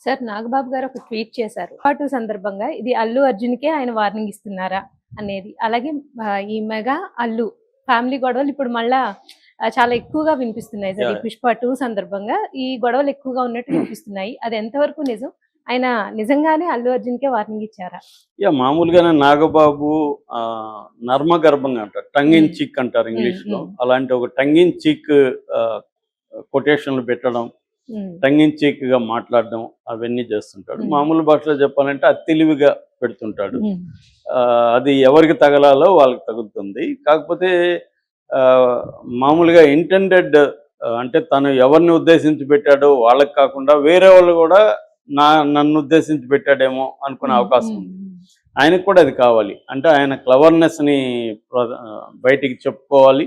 Sir Nagababu గారు ఒక tweet చేశారు. పాటు సందర్భంగా ఇది అల్లు అర్జున్‌కే ఆయన వార్నింగ్ ఇస్తున్నారా అనేది. అలాగే ఈ మెగా అల్లు ఫ్యామిలీ గొడవలు ఇప్పుడు మళ్ళా చాలా ఎక్కువగా వినిపిస్తున్నాయి సార్. ఈ యాహ్! 'పుష్ప 2' సందర్భంగా ఈ గొడవలు ఎక్కువగా ఉన్నట్టు వినిపిస్తున్నాయి. అది ఎంతవరకు నిజం? ఆయన నిజంగానే అల్లు అర్జున్‌కే వార్నింగ్ ఇచ్చారా? మామూలుగానే నాగబాబు నర్మగర్భంగా అంటారు. టంగ్ ఇన్ చీక్ అంటారు ఇంగ్లీష్‌లో. అలాంటి ఒక టంగ్ ఇన్ చీక్ ఆహ్, కొటేషన్‌లు పెట్టడం, టంగ్ ఇన్ చీక్‌గా మాట్లాడడం అవన్నీ చేస్తుంటాడు. మామూలు భాషలో చెప్పాలంటే అతి తెలివిగా పెడుతుంటాడు. అది ఎవరికి తగలాలో వాళ్ళకి తగులుతుంది. కాకపోతే మామూలుగా ఇంటెండెడ్ అంటే తను ఎవరిని ఉద్దేశించి పెట్టాడో వాళ్ళకి కాకుండా వేరే వాళ్ళు కూడా నన్ను ఉద్దేశించి పెట్టాడేమో అనుకునే అవకాశం ఉంది. ఆయనకు కూడా అది కావాలి. అంటే ఆయన క్లవర్నెస్ని బయటికి చెప్పుకోవాలి.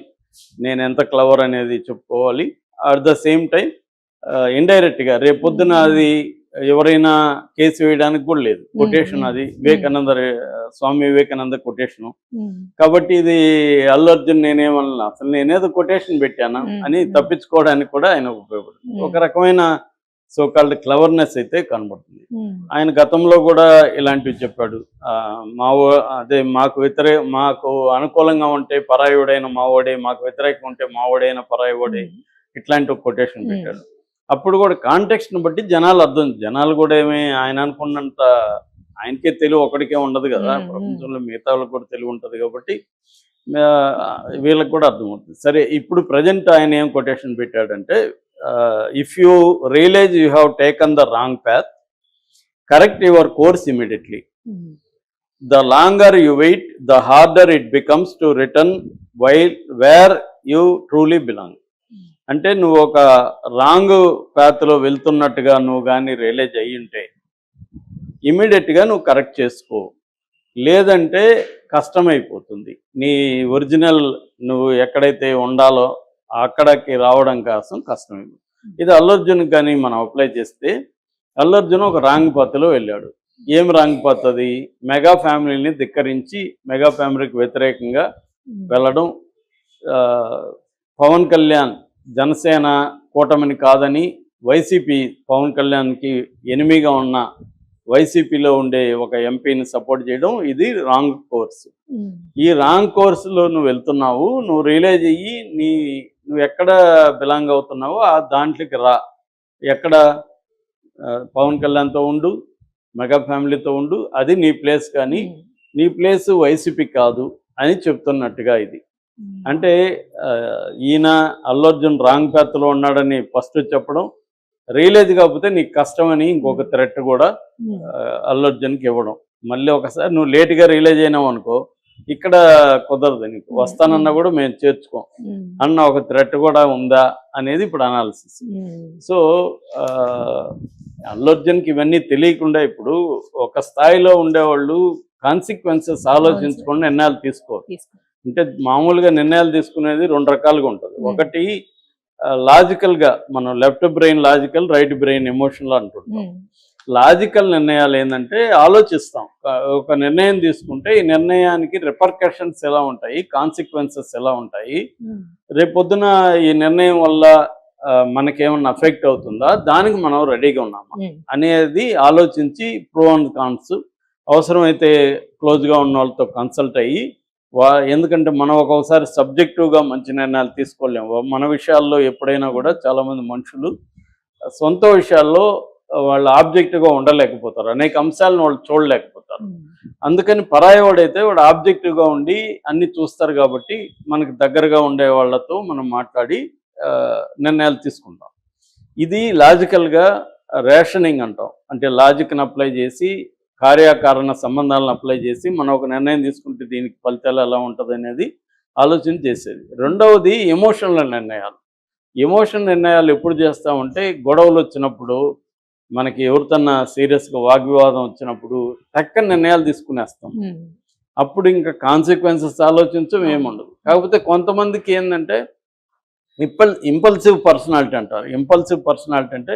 నేను ఎంత క్లవర్ అనేది చెప్పుకోవాలి. అట్ ద సేమ్ టైం ఇండైరెక్ట్గా రేపొద్దున అది ఎవరైనా కేసు వేయడానికి కూడా లేదు. కొటేషన్ అది స్వామి వివేకానంద కొటేషను. కాబట్టి ఇది అల్లు అర్జున్ నేనేమన్నా అసలు నేనేదో కొటేషన్ పెట్టానా అని తప్పించుకోవడానికి కూడా ఆయన ఉపయోగపడుతుంది. ఒక రకమైన సోకాల్డ్ క్లవర్నెస్ అయితే కనబడుతుంది. ఆయన గతంలో కూడా ఇలాంటివి చెప్పాడు. మాకు అనుకూలంగా ఉంటే పరాయుడైన మావోడే, మాకు వ్యతిరేకంగా ఉంటే మావోడైన పరాయుడే, ఇట్లాంటి ఒక కొటేషన్ పెట్టాడు. అప్పుడు కూడా కాంటెక్స్ట్ని బట్టి జనాలు కూడా ఏమి ఆయన అనుకున్నంత ఆయనకే తెలివి ఒకడికే ఉండదు కదా, ప్రపంచంలో మిగతా వాళ్ళకి కూడా తెలివి ఉంటుంది. కాబట్టి వీళ్ళకి కూడా అర్థమవుతుంది. సరే, ఇప్పుడు ప్రజెంట్ ఆయన ఏం కొటేషన్ పెట్టాడంటే, if you realize you have taken the wrong path, correct your course immediately. The longer you wait, the harder it becomes to return where you truly belong. అంటే నువ్వు ఒక రాంగ్ పాత్లో వెళ్తున్నట్టుగా నువ్వు కానీ రియలైజ్ అయ్యి ఉంటే ఇమీడియట్గా నువ్వు కరెక్ట్ చేసుకో, లేదంటే కష్టమైపోతుంది. నీ ఒరిజినల్ నువ్వు ఎక్కడైతే ఉండాలో అక్కడికి రావడం కోసం కష్టమైపోతుంది. ఇది అల్లు అర్జున్కి కానీ మనం అప్లై చేస్తే, అల్లు అర్జున్ ఒక రాంగ్ పాత్లో వెళ్ళాడు. ఏం రాంగ్ పాత్ అది? మెగా ఫ్యామిలీని ధిక్కరించి మెగా ఫ్యామిలీకి వ్యతిరేకంగా వెళ్ళడం, పవన్ కళ్యాణ్ జనసేన కూటమిని కాదని వైసీపీ పవన్ కళ్యాణ్కి ఎనిమిగా ఉన్న వైసీపీలో ఉండే ఒక ఎంపీని సపోర్ట్ చేయడం, ఇది రాంగ్ కోర్స్. ఈ రాంగ్ కోర్సులో నువ్వు వెళ్తున్నావు. నువ్వు రియలైజ్ అయ్యి నువ్వు ఎక్కడ బిలాంగ్ అవుతున్నావో ఆ దాంట్లోకి రా. ఎక్కడ పవన్ కళ్యాణ్తో ఉండు, మెగా ఫ్యామిలీతో ఉండు, అది నీ ప్లేస్. కానీ నీ ప్లేస్ వైసీపీ కాదు అని చెప్తున్నట్టుగా ఇది. అంటే ఈయన అల్లు అర్జున్ రాంగ్ పాత్లో ఉన్నాడని ఫస్ట్ చెప్పడం, రియలైజ్ కాకపోతే నీకు కష్టమని ఇంకొక థ్రెట్ కూడా అల్లు అర్జున్కి ఇవ్వడం. మళ్ళీ ఒకసారి నువ్వు లేట్గా రియలైజ్ అయినావు అనుకో, ఇక్కడ కుదరదు, నీకు వస్తానన్నా కూడా మేము చేర్చుకోం అన్న ఒక థ్రెట్ కూడా ఉందా అనేది ఇప్పుడు అనాలిసిస్. సో అల్లు అర్జున్కి ఇవన్నీ తెలియకుండా ఇప్పుడు ఒక స్థాయిలో ఉండేవాళ్ళు కాన్సిక్వెన్సెస్ ఆలోచించకుండా నిర్ణయాలు తీసుకోరు. అంటే మామూలుగా నిర్ణయాలు తీసుకునేది రెండు రకాలుగా ఉంటుంది. ఒకటి లాజికల్గా, మనం left brain logical, right brain emotional అంటుంటాం. లాజికల్ నిర్ణయాలు ఏంటంటే ఆలోచిస్తాం. ఒక నిర్ణయం తీసుకుంటే ఈ నిర్ణయానికి రిపర్కషన్స్ ఎలా ఉంటాయి, కాన్సిక్వెన్సెస్ ఎలా ఉంటాయి, రేపొద్దున ఈ నిర్ణయం వల్ల మనకేమన్నా అఫెక్ట్ అవుతుందా, దానికి మనం రెడీగా ఉన్నామా అనేది ఆలోచించి ప్రో అండ్ కాన్స్, అవసరమైతే క్లోజ్గా ఉన్న వాళ్ళతో కన్సల్ట్ అయ్యి, ఎందుకంటే మనం ఒక్కొక్కసారి సబ్జెక్టివ్గా మంచి నిర్ణయాలు తీసుకోలేము. మన విషయాల్లో ఎప్పుడైనా కూడా చాలామంది మనుషులు సొంత విషయాల్లో వాళ్ళు ఆబ్జెక్టివ్గా ఉండలేకపోతారు, అనేక అంశాలను వాళ్ళు చూడలేకపోతారు. అందుకని పరాయవాడైతే వాడు ఆబ్జెక్టివ్గా ఉండి అన్ని చూస్తారు. కాబట్టి మనకు దగ్గరగా ఉండే వాళ్ళతో మనం మాట్లాడి నిర్ణయాలు తీసుకుంటాం. ఇది లాజికల్గా రేషనింగ్ అంటాం. అంటే లాజిక్ని అప్లై చేసి, కార్యకారణ సంబంధాలను అప్లై చేసి మనం ఒక నిర్ణయం తీసుకుంటే దీనికి ఫలితాలు ఎలా ఉంటుంది అనేది ఆలోచన చేసేది. రెండవది ఎమోషనల్ నిర్ణయాలు. ఎమోషన్ నిర్ణయాలు ఎప్పుడు చేస్తామంటే, గొడవలు వచ్చినప్పుడు, మనకి ఎవరితోన్నా సీరియస్గా వాగ్వివాదం వచ్చినప్పుడు టక్కని నిర్ణయాలు తీసుకునేస్తాం. అప్పుడు ఇంకా కాన్సిక్వెన్సెస్ ఆలోచించడం ఏముండదు. కాకపోతే కొంతమందికి ఏంటంటే ఇంపల్సివ్ పర్సనాలిటీ అంటారు. ఇంపల్సివ్ పర్సనాలిటీ అంటే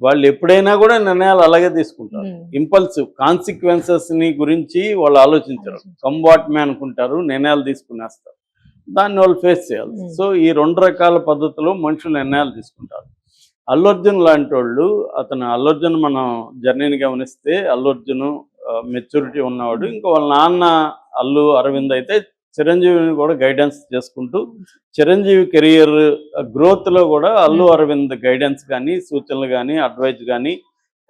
వాళ్ళు ఎప్పుడైనా కూడా నిర్ణయాలు అలాగే తీసుకుంటారు. ఇంపల్సివ్ కాన్సిక్వెన్సెస్ని గురించి వాళ్ళు ఆలోచించరు, కంబాట్మే అనుకుంటారు, నిర్ణయాలు తీసుకునేస్తారు. దాన్ని వాళ్ళు ఫేస్ చేయాలి. సో ఈ రెండు రకాల పద్ధతులు మనుషులు నిర్ణయాలు తీసుకుంటారు. అల్లు అర్జున్ లాంటి వాళ్ళు, అల్లు అర్జున్ మనం జర్నీని గమనిస్తే అల్లు అర్జున్ మెచ్యూరిటీ ఉన్నవాడు. ఇంకా వాళ్ళ నాన్న అల్లు అరవింద్ అయితే చిరంజీవిని కూడా గైడెన్స్ చేసుకుంటూ చిరంజీవి కెరియర్ గ్రోత్లో కూడా అల్లు అరవింద్ గైడెన్స్ కానీ, సూచనలు కానీ, అడ్వైజ్ కానీ,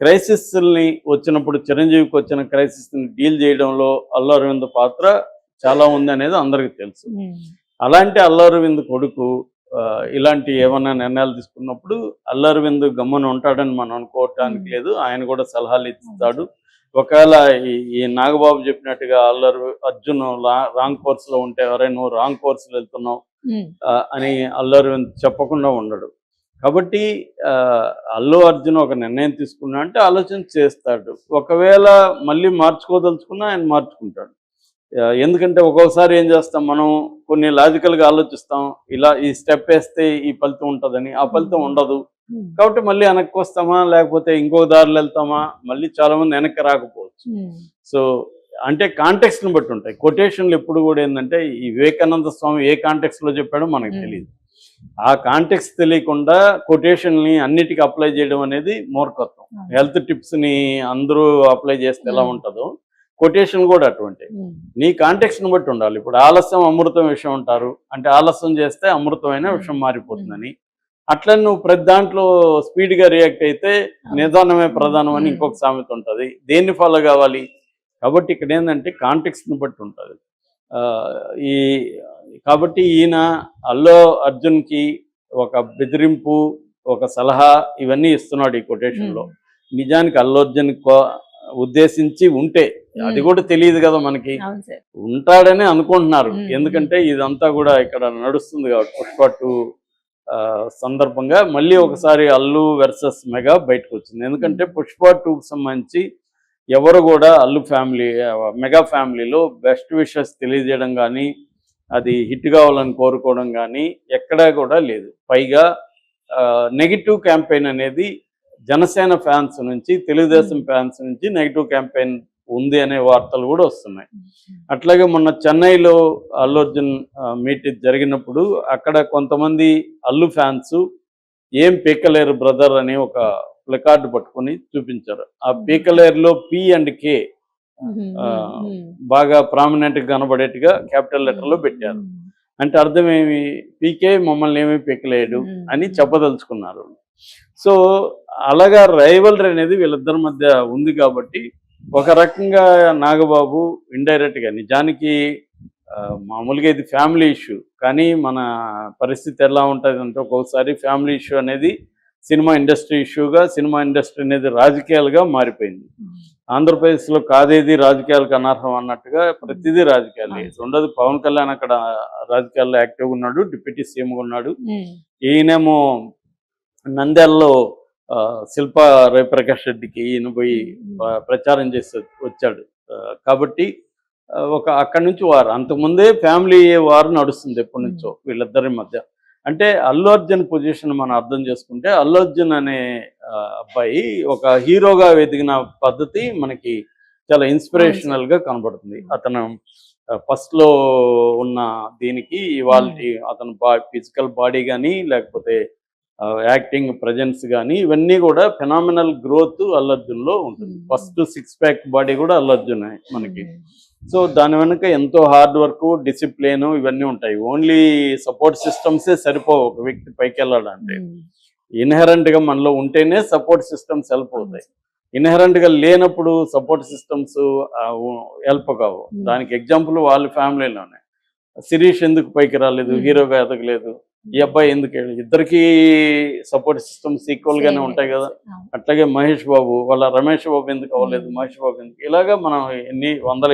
క్రైసిస్ని వచ్చినప్పుడు చిరంజీవికి వచ్చిన క్రైసిస్ని డీల్ చేయడంలో అల్లు అరవింద్ పాత్ర చాలా ఉంది అనేది అందరికీ తెలుసు. అలాంటి అల్లు అరవింద్ కొడుకు ఇలాంటి ఏమన్నా నిర్ణయాలు తీసుకున్నప్పుడు అల్లు అరవింద్ గమ్మున ఉంటాడని మనం అనుకోవటానికి లేదు. ఆయన కూడా సలహాలు ఇస్తాడు. ఒకవేళ ఈ నాగబాబు చెప్పినట్టుగా అర్జున్ రాంగ్ కోర్సులో ఉంటే, ఎవరైనా నువ్వు రాంగ్ కోర్సులో వెళ్తున్నావు అని అల్లు అరవింద్ చెప్పకుండా ఉండడు. కాబట్టి అల్లు అర్జున్ ఒక నిర్ణయం తీసుకున్నా అంటే ఆలోచన చేస్తాడు. ఒకవేళ మళ్ళీ మార్చుకోదలుచుకున్నా ఆయన మార్చుకుంటాడు. ఎందుకంటే ఒక్కొక్కసారి ఏం చేస్తాం, మనం కొన్ని లాజికల్గా ఆలోచిస్తాం, ఇలా ఈ స్టెప్ వేస్తే ఈ ఫలితం ఉంటుందని, ఆ ఫలితం ఉండదు. కాబట్టి మళ్ళీ వెనక్కి వస్తామా, లేకపోతే ఇంకొక దారిలో వెళ్తామా, మళ్ళీ చాలా మంది వెనక్కి రాకపోవచ్చు. సో అంటే కాంటెక్స్ట్ని బట్టి ఉంటాయి. కొటేషన్లు ఎప్పుడు కూడా ఏంటంటే, ఈ వివేకానంద స్వామి ఏ కాంటెక్స్లో చెప్పాడో మనకు తెలియదు. ఆ కాంటెక్స్ట్ తెలియకుండా కొటేషన్ని అన్నిటికీ అప్లై చేయడం అనేది మూర్ఖత్వం. హెల్త్ టిప్స్ని అందరూ అప్లై చేస్తే ఎలా ఉంటుందో కొటేషన్ కూడా అటువంటి. నీ కాంటెక్స్ట్ని బట్టి ఉండాలి. ఇప్పుడు ఆలస్యం అమృతం విషయం అంటారు, అంటే ఆలస్యం చేస్తే అమృతమైన విషయం మారిపోతుందని. అట్లా నువ్వు ప్రతి దాంట్లో స్పీడ్గా రియాక్ట్ అయితే నిదానమే ప్రధానం అని ఇంకొక సామెత ఉంటుంది. దేన్ని ఫాలో కావాలి? కాబట్టి ఇక్కడ ఏంటంటే కాంటెక్స్ట్ని బట్టి ఉంటుంది. కాబట్టి ఈయన అల్లు అర్జున్కి ఒక బెదిరింపు, ఒక సలహా ఇవన్నీ ఇస్తున్నాడు ఈ కొటేషన్లో. నిజానికి అల్లు అర్జున్ ఉద్దేశించి ఉంటే, అది కూడా తెలియదు కదా మనకి, ఉంటాడని అనుకుంటున్నారు. ఎందుకంటే ఇదంతా కూడా ఇక్కడ నడుస్తుంది కాబట్టి పుష్ప 2 సందర్భంగా మళ్ళీ ఒకసారి అల్లు వర్సెస్ మెగా బయటకు వచ్చింది. ఎందుకంటే పుష్ప 2కి సంబంధించి ఎవరు కూడా అల్లు ఫ్యామిలీ, మెగా ఫ్యామిలీలో బెస్ట్ విషెస్ తెలియజేయడం కానీ, అది హిట్ కావాలని కోరుకోవడం కానీ ఎక్కడా కూడా లేదు. పైగా నెగిటివ్ క్యాంపెయిన్ అనేది జనసేన ఫ్యాన్స్ నుంచి, తెలుగుదేశం ఫ్యాన్స్ నుంచి నెగిటివ్ క్యాంపెయిన్ ఉంది అనే వార్తలు కూడా వస్తున్నాయి. అట్లాగే మొన్న చెన్నైలో అల్లు అర్జున్ మీట్ జరిగినప్పుడు అక్కడ కొంతమంది అల్లు ఫ్యాన్స్ ఏం పీకలేరు బ్రదర్ అని ఒక ప్లకార్డు పట్టుకొని చూపించారు. ఆ పీకలేరులో P and K బాగా ప్రామినెంట్ గా కనబడేట్టుగా క్యాపిటల్ లెటర్లో పెట్టారు. అంటే అర్థం ఏమి, పీకే మమ్మల్ని ఏమీ పీకలేడు అని చెప్పదలుచుకున్నారు. సో అలాగా రైవల్రీ అనేది వీళ్ళిద్దరి మధ్య ఉంది. కాబట్టి ఒక రకంగా నాగబాబు ఇండైరెక్ట్గా, నిజానికి మామూలుగా ఇది ఫ్యామిలీ ఇష్యూ, కానీ మన పరిస్థితి ఎలా ఉంటుంది అంటే ఒక్కొక్కసారి ఫ్యామిలీ ఇష్యూ అనేది సినిమా ఇండస్ట్రీ ఇష్యూగా, సినిమా ఇండస్ట్రీ అనేది రాజకీయాలుగా మారిపోయింది. ఆంధ్రప్రదేశ్లో కాదేది రాజకీయాలకు అనర్హం అన్నట్టుగా ప్రతిదీ రాజకీయాలు. రెండోది పవన్ కళ్యాణ్ అక్కడ రాజకీయాల్లో యాక్టివ్గా ఉన్నాడు, డిప్యూటీ సీఎంగా ఉన్నాడు. ఈయనేమో నంద్యాలలో శిల్పా రవిప్రకాష్ రెడ్డికి ఈయన పోయి ప్రచారం చేసి వచ్చాడు. కాబట్టి అక్కడి నుంచి వారు, అంతకుముందే ఫ్యామిలీ వారు నడుస్తుంది ఎప్పటి నుంచో వీళ్ళిద్దరి మధ్య. అంటే అల్లు అర్జున్ పొజిషన్ మనం అర్థం చేసుకుంటే, అల్లు అర్జున్ అనే అబ్బాయి ఒక హీరోగా ఎదిగిన పద్ధతి మనకి చాలా ఇన్స్పిరేషనల్గా కనబడుతుంది. అతను ఫస్ట్లో ఉన్న దీనికి ఇవాళ అతను ఫిజికల్ బాడీ కానీ, లేకపోతే యాక్టింగ్ ప్రజెన్స్ కానీ, ఇవన్నీ కూడా ఫెనామినల్ గ్రోత్ అల్లు అర్జున్లో ఉంటుంది. ఫస్ట్ 6 ప్యాక్ బాడీ కూడా అల్లు అర్జున్ మనకి. సో దాని వెనుక ఎంతో హార్డ్ వర్క్, డిసిప్లిన్ ఇవన్నీ ఉంటాయి. ఓన్లీ సపోర్ట్ సిస్టమ్సే సరిపోవు ఒక వ్యక్తి పైకి వెళ్ళాలంటే. ఇన్హెరెంట్గా మనలో ఉంటేనే సపోర్ట్ సిస్టమ్స్ హెల్ప్ అవుతాయి. ఇన్హెరెంట్గా లేనప్పుడు సపోర్ట్ సిస్టమ్స్ హెల్ప్ కావు. దానికి ఎగ్జాంపుల్ వాళ్ళ ఫ్యామిలీలోనే శిరీష్ ఎందుకు పైకి రాలేదు, హీరోగా ఎదగలేదు, ఈ అబ్బాయి ఎందుకు, ఇద్దరికి సపోర్ట్ సిస్టమ్స్ ఈక్వల్ గానే ఉంటాయి కదా. అట్లాగే మహేష్ బాబు వాళ్ళ రమేష్ బాబు ఎందుకు అవ్వలేదు, మహేష్ బాబు ఎందుకు, ఇలాగా మనం ఎన్ని వందల